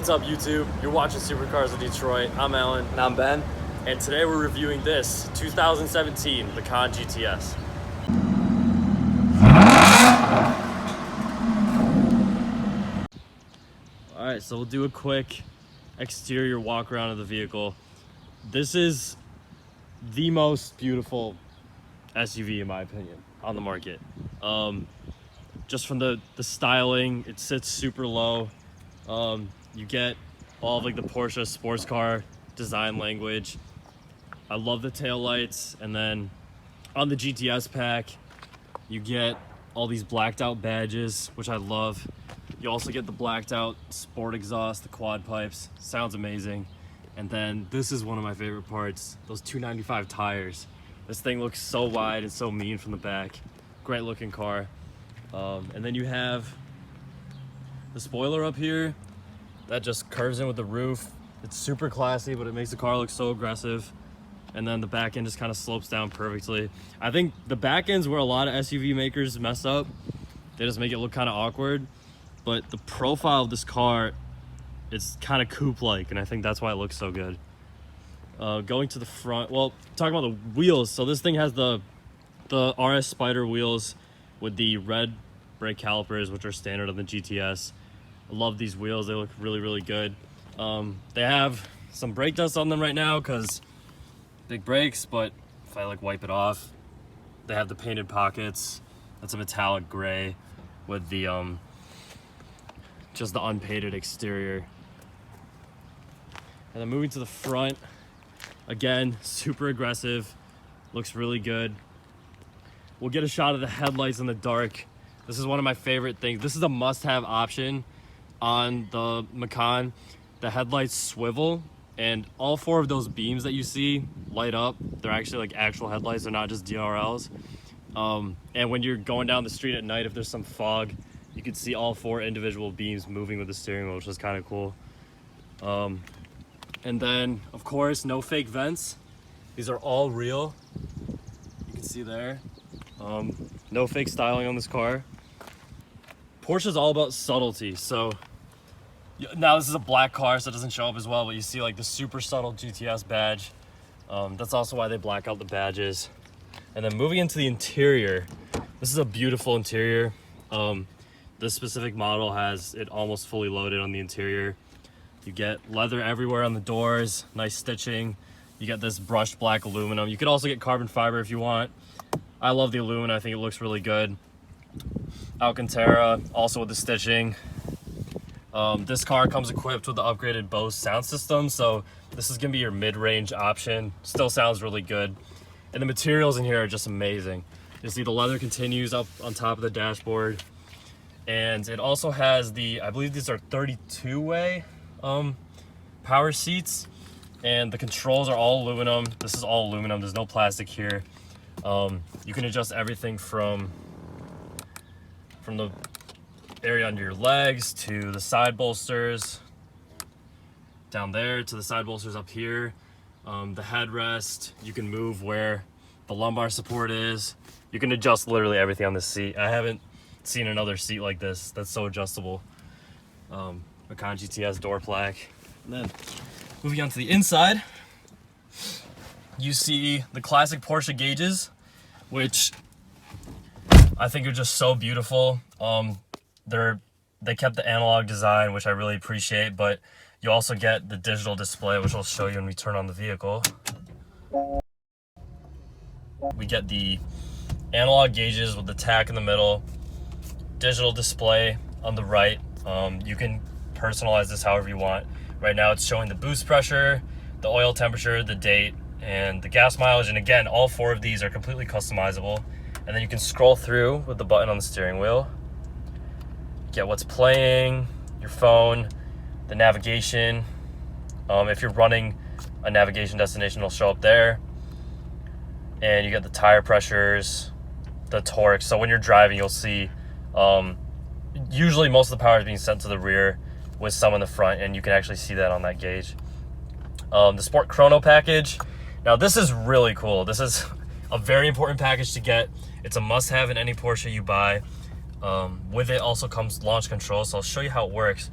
What's up, YouTube? You're watching Supercars of Detroit. I'm Alan. And I'm Ben. And today we're reviewing this 2017 Macan GTS. Alright, so we'll do a quick exterior walk around of the vehicle. This is the most beautiful SUV, in my opinion, on the market. Just from the styling, it sits super low. You get all of like the Porsche sports car design language. I love the taillights, and then on the GTS pack, you get all these blacked out badges, which I love. You also get the blacked out sport exhaust, the quad pipes. Sounds amazing. And then this is one of my favorite parts, those 295 tires. This thing looks so wide and so mean from the back. Great looking car. And then you have the spoiler up here that just curves in with the roof. It's super classy, but it makes the car look so aggressive. And then the back end just kind of slopes down perfectly. I think the back end's where a lot of SUV makers mess up. They just make it look kind of awkward. But the profile of this car, it's kind of coupe-like, and I think that's why it looks so good. Going to the front, well, talking about the wheels. So this thing has the RS Spider wheels with the red brake calipers, which are standard on the GTS. I love these wheels. They look really, really good. They have some brake dust on them right now because big brakes, but if I like wipe it off, they have the painted pockets. That's a metallic gray with the just the unpainted exterior. And then moving to the front, again, super aggressive, looks really good. We'll get a shot of the headlights in the dark. This is one of my favorite things. This is a must-have option on the Macan. The headlights swivel, and all four of those beams that you see light up. They're actually like actual headlights. They're not just DRLs. And when you're going down the street at night, if there's some fog, you can see all four individual beams moving with the steering wheel, which is kind of cool. And then, of course, no fake vents. These are all real. You can see there. No fake styling on this car. Porsche is all about subtlety. So now this is a black car, so it doesn't show up as well, but you see like the super subtle GTS badge. That's also why they black out the badges. And then moving into the interior, this is a beautiful interior. This specific model has it almost fully loaded on the interior. You get leather everywhere on the doors, nice stitching. You get this brushed black aluminum. You could also get carbon fiber if you want. I love the aluminum. I think it looks really good. Alcantara, also with the stitching. This car comes equipped with the upgraded Bose sound system, so this is gonna be your mid-range option. Still sounds really good. And the materials in here are just amazing. You see the leather continues up on top of the dashboard. And it also has the, I believe these are 32-way power seats, and the controls are all aluminum. This is all aluminum. There's no plastic here. You can adjust everything from the area under your legs to the side bolsters down there to the side bolsters up here. The headrest, you can move where the lumbar support is. You can adjust literally everything on this seat. I haven't seen another seat like this that's so adjustable. Macan GTS door plaque. And then moving on to the inside, you see the classic Porsche gauges, which I think are just so beautiful. They kept the analog design, which I really appreciate, but you also get the digital display, which I'll show you when we turn on the vehicle. We get the analog gauges with the tach in the middle, digital display on the right. You can personalize this however you want. Right now it's showing the boost pressure, the oil temperature, the date, and the gas mileage. And again, all four of these are completely customizable. And then you can scroll through with the button on the steering wheel. Get what's playing, your phone, the navigation. If you're running a navigation destination, it'll show up there. And you get the tire pressures, the torque. So when you're driving, you'll see usually most of the power is being sent to the rear with some in the front, and you can actually see that on that gauge. The Sport Chrono package. Now this is really cool. This is a very important package to get. It's a must-have in any Porsche you buy. With it also comes launch control, so I'll show you how it works.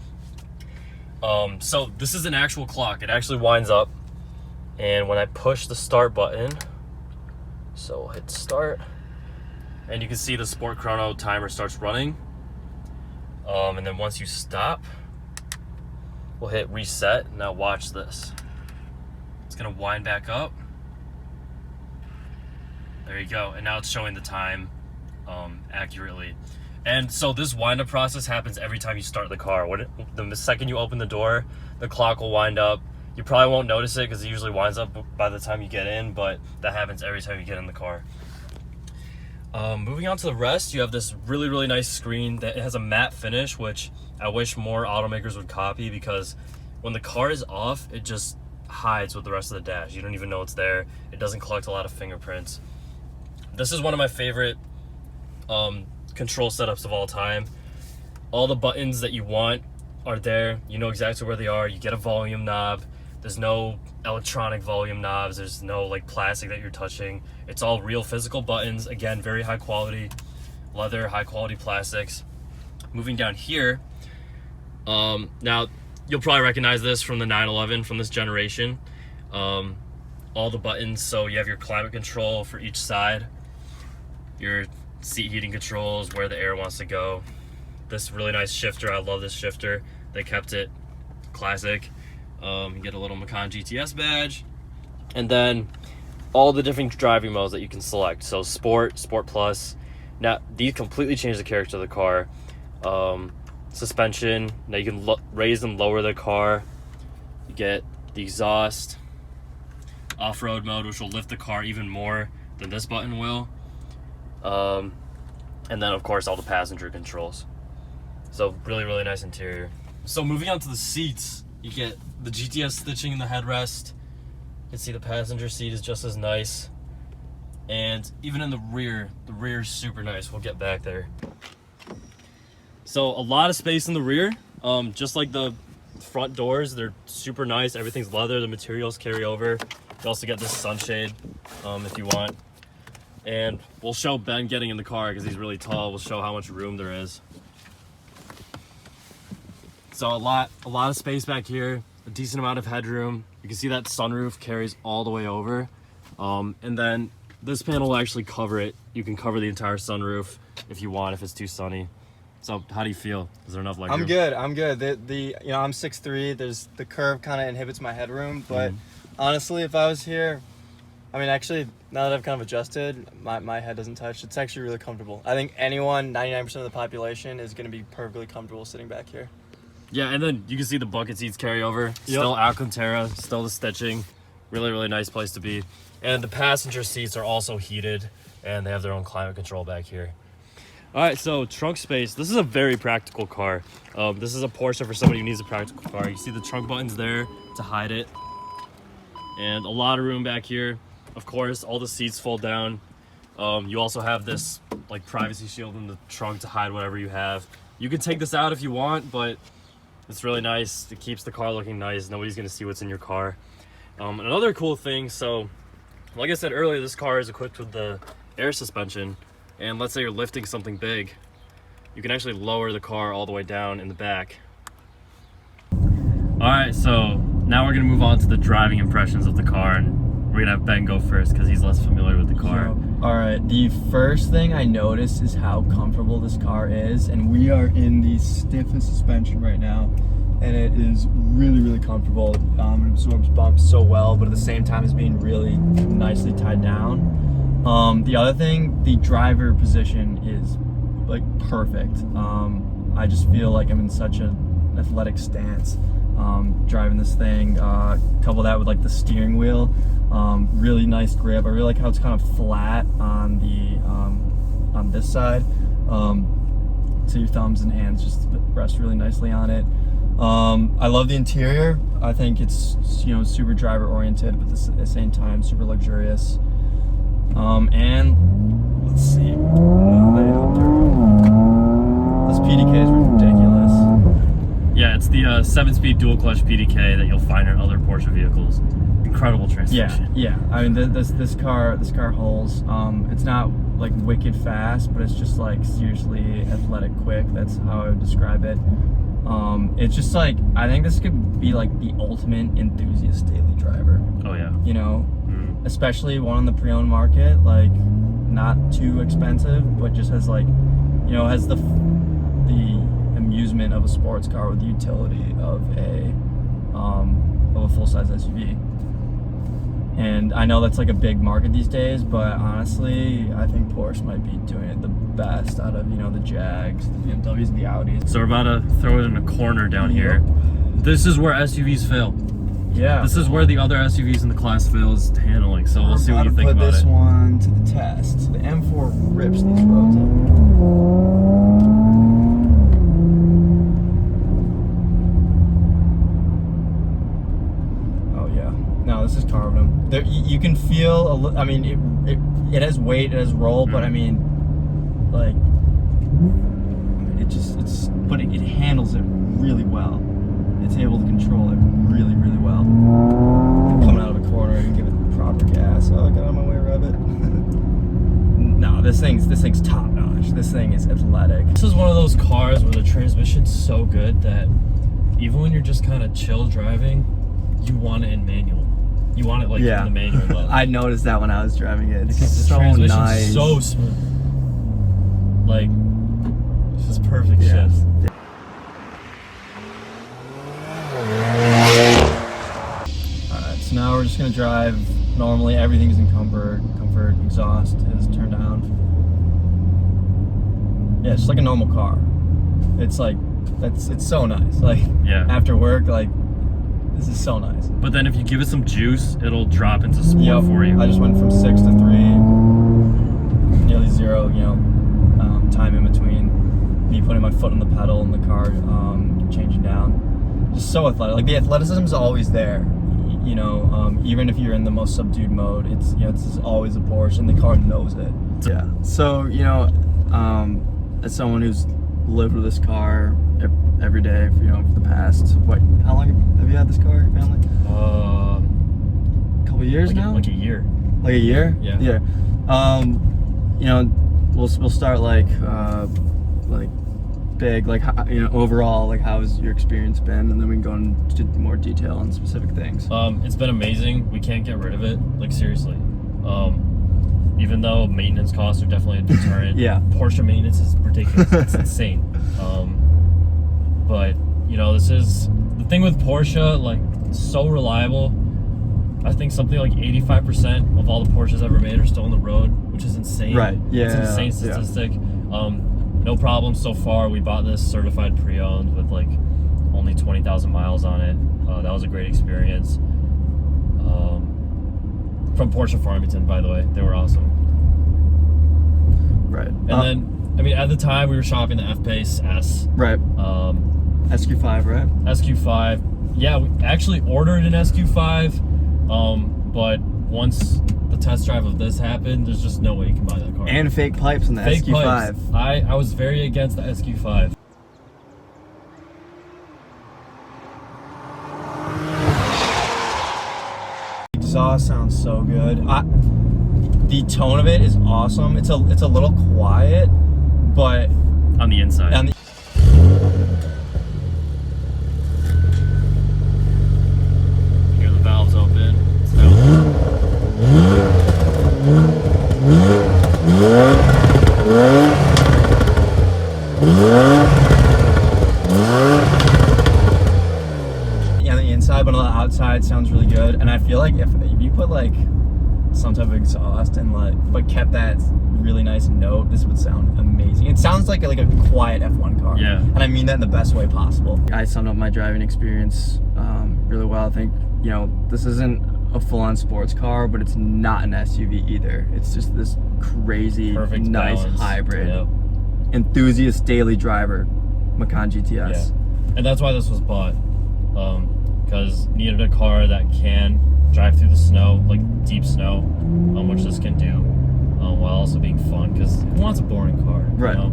So this is an actual clock. It actually winds up, and when I push the start button, so we'll hit start, and you can see the sport chrono timer starts running. And then once you stop, we'll hit reset. Now watch this. It's gonna wind back up. There you go. And now it's showing the time accurately. And so this wind up process happens every time you start the car. The second you open the door, the clock will wind up. You probably won't notice it because it usually winds up by the time you get in, but that happens every time you get in the car. Moving on to the rest, you have this really, really nice screen that has a matte finish, which I wish more automakers would copy, because when the car is off, it just hides with the rest of the dash. You don't even know it's there. It doesn't collect a lot of fingerprints. This is one of my favorite control setups of all time. All the buttons that you want are there. You know exactly where they are. You get a volume knob. There's no electronic volume knobs. There's no like plastic that you're touching. It's all real physical buttons. Again, very high quality leather, high quality plastics. Moving down here, now you'll probably recognize this from the 911 from this generation. All the buttons, so you have your climate control for each side, your seat heating controls, where the air wants to go. This really nice shifter, I love this shifter. They kept it classic. You get a little Macan GTS badge, and then all the different driving modes that you can select. So Sport, Sport Plus. Now these completely change the character of the car. Suspension, now you can raise and lower the car. You get the exhaust. Off-road mode, which will lift the car even more than this button will. And then of course all the passenger controls. So really, really nice interior. So moving on to the seats, you get the GTS stitching in the headrest. You can see the passenger seat is just as nice. And even in the rear is super nice. We'll get back there. So a lot of space in the rear. Just like the front doors, they're super nice. Everything's leather, the materials carry over. You also get this sunshade if you want. And we'll show Ben getting in the car because he's really tall. We'll show how much room there is. So a lot of space back here, a decent amount of headroom. You can see that sunroof carries all the way over. And then this panel will actually cover it. You can cover the entire sunroof if you want, if it's too sunny. So how do you feel? Is there enough legroom? I'm good. You know, I'm 6'3". There's the curve kind of inhibits my headroom, but honestly, if I was here, I mean, actually, now that I've kind of adjusted, my head doesn't touch. It's actually really comfortable. I think anyone, 99% of the population, is going to be perfectly comfortable sitting back here. Yeah, and then you can see the bucket seats carry over. Still Alcantara, still the stitching. Really, really nice place to be. And the passenger seats are also heated, and they have their own climate control back here. All right, so trunk space. This is a very practical car. This is a Porsche for somebody who needs a practical car. You see the trunk buttons there to hide it. And a lot of room back here. Of course, all the seats fold down. You also have this like privacy shield in the trunk to hide whatever you have. You can take this out if you want, but it's really nice. It keeps the car looking nice. Nobody's gonna see what's in your car. Another cool thing, so like I said earlier, this car is equipped with the air suspension. And let's say you're lifting something big, you can actually lower the car all the way down in the back. All right, so now we're gonna move on to the driving impressions of the car, and we're gonna have Ben go first because he's less familiar with the car. All right, the first thing I noticed is how comfortable this car is, and we are in the stiffest suspension right now, and it is really, really comfortable. It absorbs bumps so well, but at the same time it's being really nicely tied down. The other thing, the driver position is like perfect. I just feel like I'm in such an athletic stance driving this thing. Couple that with like the steering wheel, really nice grip. I really like how it's kind of flat on the on this side, so your thumbs and hands just rest really nicely on it. I love the interior. I think it's, you know, super driver oriented, but at the same time super luxurious. And let's see, this PDK is ridiculous. Yeah, it's the 7-speed dual clutch PDK that you'll find in other Porsche vehicles. Incredible transmission. Yeah. I mean, this car holds. It's not like wicked fast, but it's just like seriously athletic quick. That's how I would describe it. It's just like, I think this could be like the ultimate enthusiast daily driver. Oh yeah. You know, especially one on the pre-owned market, like not too expensive, but just has like, you know, has the amusement of a sports car with the utility of a full-size SUV. And I know that's like a big market these days, but honestly, I think Porsche might be doing it the best out of, you know, the Jags, the BMWs, and the Audis. So we're about to throw it in a corner down here. This is where SUVs fail. Yeah. This is where the other SUVs in the class fail is handling. So we'll see what you think about it. Put this one to the test. The M4 rips these roads up. No, this is carbon. There, you can feel. I mean, it has weight, it has roll, but I mean, like, but it handles it really well. It's able to control it really, really well. Coming out of a corner and give it proper gas. Oh, I got on my way, rev it. No, this thing's top notch. This thing is athletic. This is one of those cars where the transmission's so good that even when you're just kind of chill driving, you want it in manual. You want it like in the manual mode. I noticed that when I was driving it. It's because so the transmission's nice. so smooth. Like, this is perfect shifts. Alright, so now we're just gonna drive normally. Everything's in comfort. Exhaust is turned down. Yeah, it's like a normal car. It's like, it's so nice. Like, after work, like, this is so nice. But then if you give it some juice, it'll drop into sport for you. I just went from 6 to 3, nearly 0, you know, time in between me putting my foot on the pedal and the car changing down. Just so athletic. Like, the athleticism is always there. You know, even if you're in the most subdued mode, it's, you know, it's always a Porsche, and the car knows it. Yeah. So, you know, as someone who's lived with this car every day, you know, for the past, how long have you had this car, your family? A couple years now? Like a year. Like a year? Yeah. Yeah. You know, we'll start like big, like, you know, overall, like, how's your experience been, and then we can go into more detail on specific things. It's been amazing. We can't get rid of it. Like, seriously. Even though maintenance costs are definitely a deterrent. Porsche maintenance is ridiculous. It's insane. But, you know, this is the thing with Porsche, like, so reliable. I think something like 85% of all the Porsches ever made are still on the road, which is insane. Right. Yeah. It's an insane statistic. No problem so far. We bought this certified pre-owned with like only 20,000 miles on it. That was a great experience. From Porsche Farmington, by the way. They were awesome. Right. And then, I mean, at the time we were shopping the F-Pace S. Right. SQ5, right? SQ5. Yeah, we actually ordered an SQ5, but once the test drive of this happened, there's just no way you can buy that car. And fake pipes in the fake SQ5. Pipes. I was very against the SQ5. Exhaust sounds so good. The tone of it is awesome. It's a little quiet, but on the inside. Hear the valves open. It's down. Yeah, on the inside, but on the outside sounds really good. And I feel like if you put like some type of exhaust and but kept that really nice note, this would sound amazing. It sounds like a quiet F1 car. Yeah. And I mean that in the best way possible. I summed up my driving experience really well. I think, you know, this isn't a full-on sports car, but it's not an SUV either. It's just this crazy, perfect nice balance. hybrid. Yep. Enthusiast daily driver, Macan GTS. Yeah. And that's why this was bought. Because needed a car that can drive through the snow, like deep snow, which this can do, while also being fun, because who wants a boring car? Right. You know?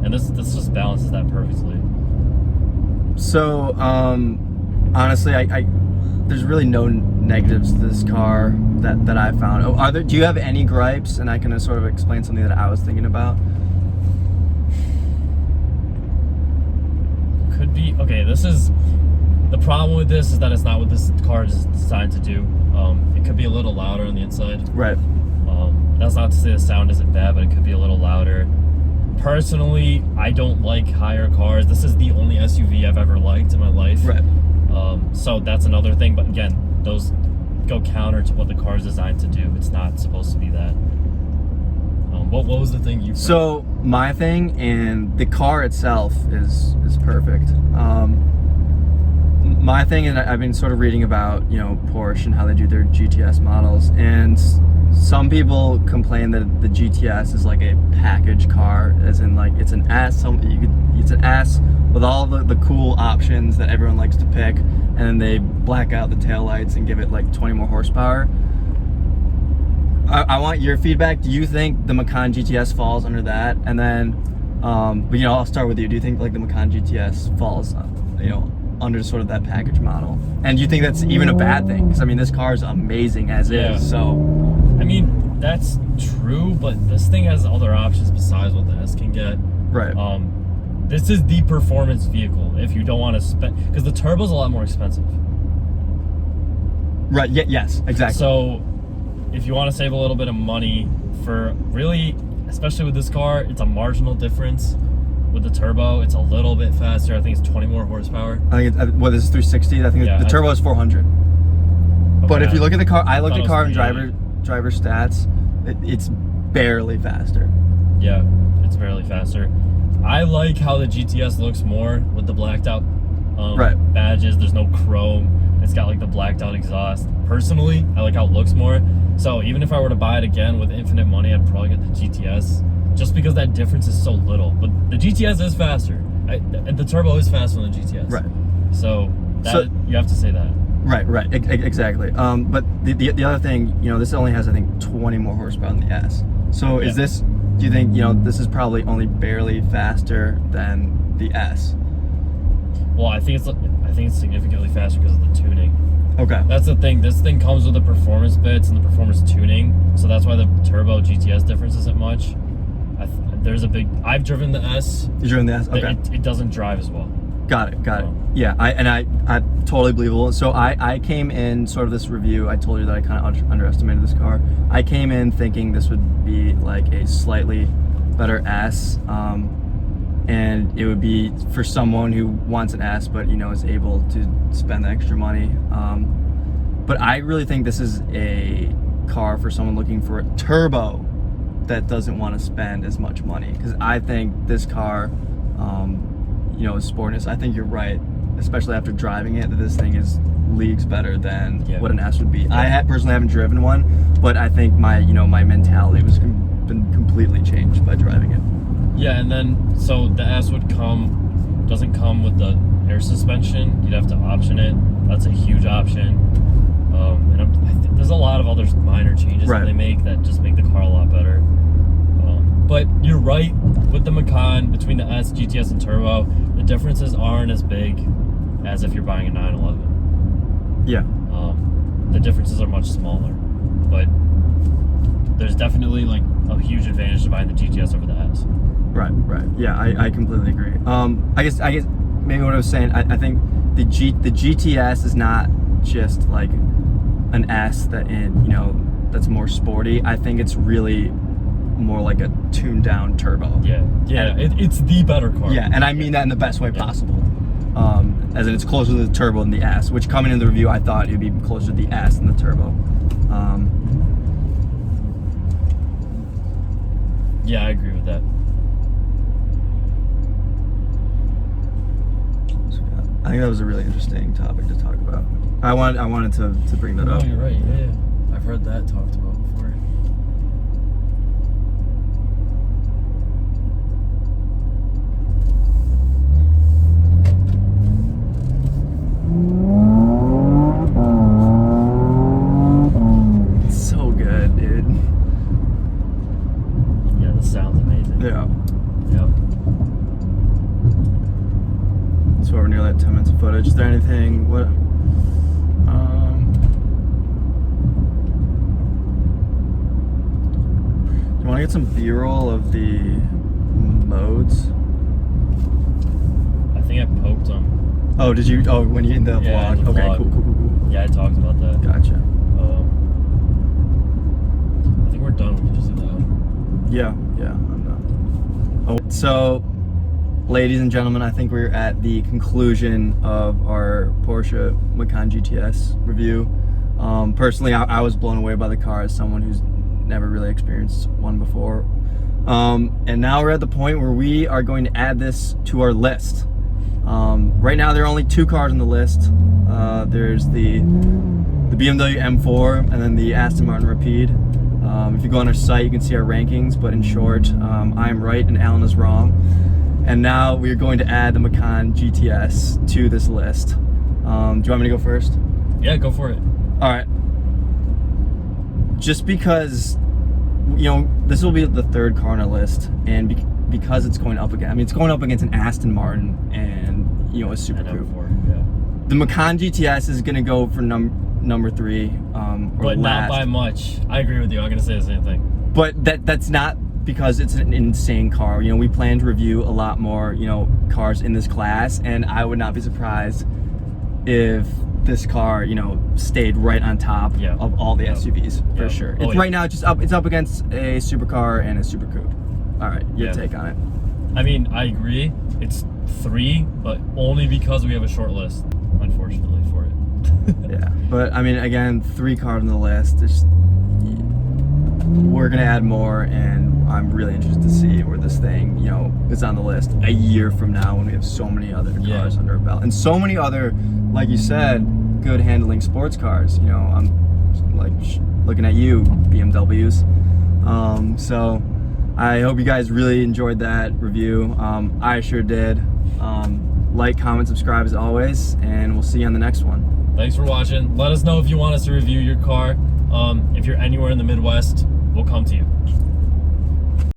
And this just balances that perfectly. So, honestly, I there's really no negatives to this car that I found. Oh, do you have any gripes? And I can sort of explain something that I was thinking about. Could be okay. This is the problem with this, is that it's not what this car is designed to do. It could be a little louder on the inside. Right. That's not to say the sound isn't bad, but it could be a little louder. Personally, I don't like higher cars. This is the only SUV I've ever liked in my life. Right. So that's another thing. But again, those go counter to what the car is designed to do. It's not supposed to be that. What was the thing you? So my thing, and the car itself is perfect. My thing, and I've been sort of reading about, you know, Porsche and how they do their GTS models, and some people complain that the GTS is like a package car, as in like it's an S. It's an S with all the cool options that everyone likes to pick, and then they black out the taillights and give it like 20 more horsepower. I want your feedback. Do you think the Macan GTS falls under that? And then, but you know, I'll start with you. Do you think like the Macan GTS falls, you know, under sort of that package model? And do you think that's even a bad thing? Because I mean, this car is amazing as is. So, I mean, that's true, but this thing has other options besides what the S can get. right. This is the performance vehicle if you don't want to spend, because the turbo's a lot more expensive. Right. Yes. Exactly. So, if you want to save a little bit of money for really, especially with this car, it's a marginal difference. With the turbo, it's a little bit faster. I think it's 20 more horsepower. I think what is 360? I think the turbo is 400. Okay, But if you look at the car, I looked at car and 380. driver stats. It's barely faster. Yeah, it's barely faster. I like how the GTS looks more with the blacked out badges. There's no chrome. It's got like the blacked out exhaust. Personally, I like how it looks more. So even if I were to buy it again with infinite money, I'd probably get the GTS, just because that difference is so little. But the GTS is faster. The turbo is faster than the GTS. Right. So you have to say that. Right. Exactly. But the other thing, you know, this only has, I think, 20 more horsepower than the S. So is this? Do you think, you know, this is probably only barely faster than the S? Well, I think it's significantly faster because of the tuning. Okay. That's the thing. This thing comes with the performance bits and the performance tuning, so that's why the turbo GTS difference isn't much. There's a big. I've driven the S. You've driven the S. Okay. It doesn't drive as well. Got it. Yeah. I totally believable. So I came in sort of this review. I told you that I kind of underestimated this car. I came in thinking this would be like a slightly better S. And it would be for someone who wants an S, but, you know, is able to spend the extra money. But I really think this is a car for someone looking for a turbo that doesn't want to spend as much money. Because I think this car, you know, is sportiness. I think you're right, especially after driving it, that this thing is leagues better than what an S would be. I personally haven't driven one, but I think my mentality was been completely changed by driving it. Yeah, and then so the S doesn't come with the air suspension. You'd have to option it. That's a huge option. And I think there's a lot of other minor changes that they make that just make the car a lot better. But you're right, with the Macan, between the S, GTS, and turbo, the differences aren't as big as if you're buying a 911. Yeah. The differences are much smaller, but there's definitely like a huge advantage to buying the GTS over the S. Right. Yeah, I completely agree. I guess maybe what I was saying, I think the GTS is not just like an S that's more sporty. I think it's really more like a tuned down turbo. Yeah. It's the better car. Yeah, and I mean that in the best way possible. As in it's closer to the turbo than the S, which coming in the review I thought it'd be closer to the S than the turbo. Yeah, I agree with that. I think that was a really interesting topic to talk about. I wanted to bring that up. Oh, you're right. Yeah. I've heard that talked about before. It's so good, dude. Yeah, this sounds amazing. Yeah. Yep. So we're nearly at 10 minutes of footage. Is there anything? Do you want to get some B-roll of the modes? I think I poked them. Oh, did you? Oh, when you in the Yeah, vlog? in the Okay, vlog. cool. Yeah, I talked about that. Gotcha. I think we're done. We can just do that. Yeah, I'm done. Oh, so, ladies and gentlemen, I think we're at the conclusion of our Porsche Macan GTS review. Personally, I was blown away by the car as someone who's never really experienced one before. And now we're at the point where we are going to add this to our list. Right now there are only 2 cars on the list. There's the BMW M4 and then the Aston Martin Rapide. If you go on our site, you can see our rankings, but in short, I am right and Alan is wrong. And now we're going to add the Macan GTS to this list. Do you want me to go first? Yeah, go for it. All right. Just because, you know, this will be the 3rd car on our list, and because it's going up again, I mean, it's going up against an Aston Martin and, you know, a Super Coupe. Yeah. The Macan GTS is going to go for number 3. But last. not by much. I agree with you. I'm going to say the same thing. But that's not because it's an insane car. You know, we plan to review a lot more, you know, cars in this class, and I would not be surprised if this car, you know, stayed right on top of all the SUVs for sure. It's right now it's up against a supercar and a Super Coupe. All right, your take on it? I mean, I agree. It's 3, but only because we have a short list, unfortunately, for it. Yeah, but I mean, again, 3 cars on the list. We're gonna add more, and I'm really interested to see where this thing, you know, is on the list a year from now when we have so many other cars under our belt and so many other, like you said, good handling sports cars. You know, I'm like looking at you, BMWs. So I hope you guys really enjoyed that review. I sure did. Like, comment, subscribe as always, and we'll see you on the next one. Thanks for watching. Let us know if you want us to review your car. If you're anywhere in the Midwest, we'll come to you.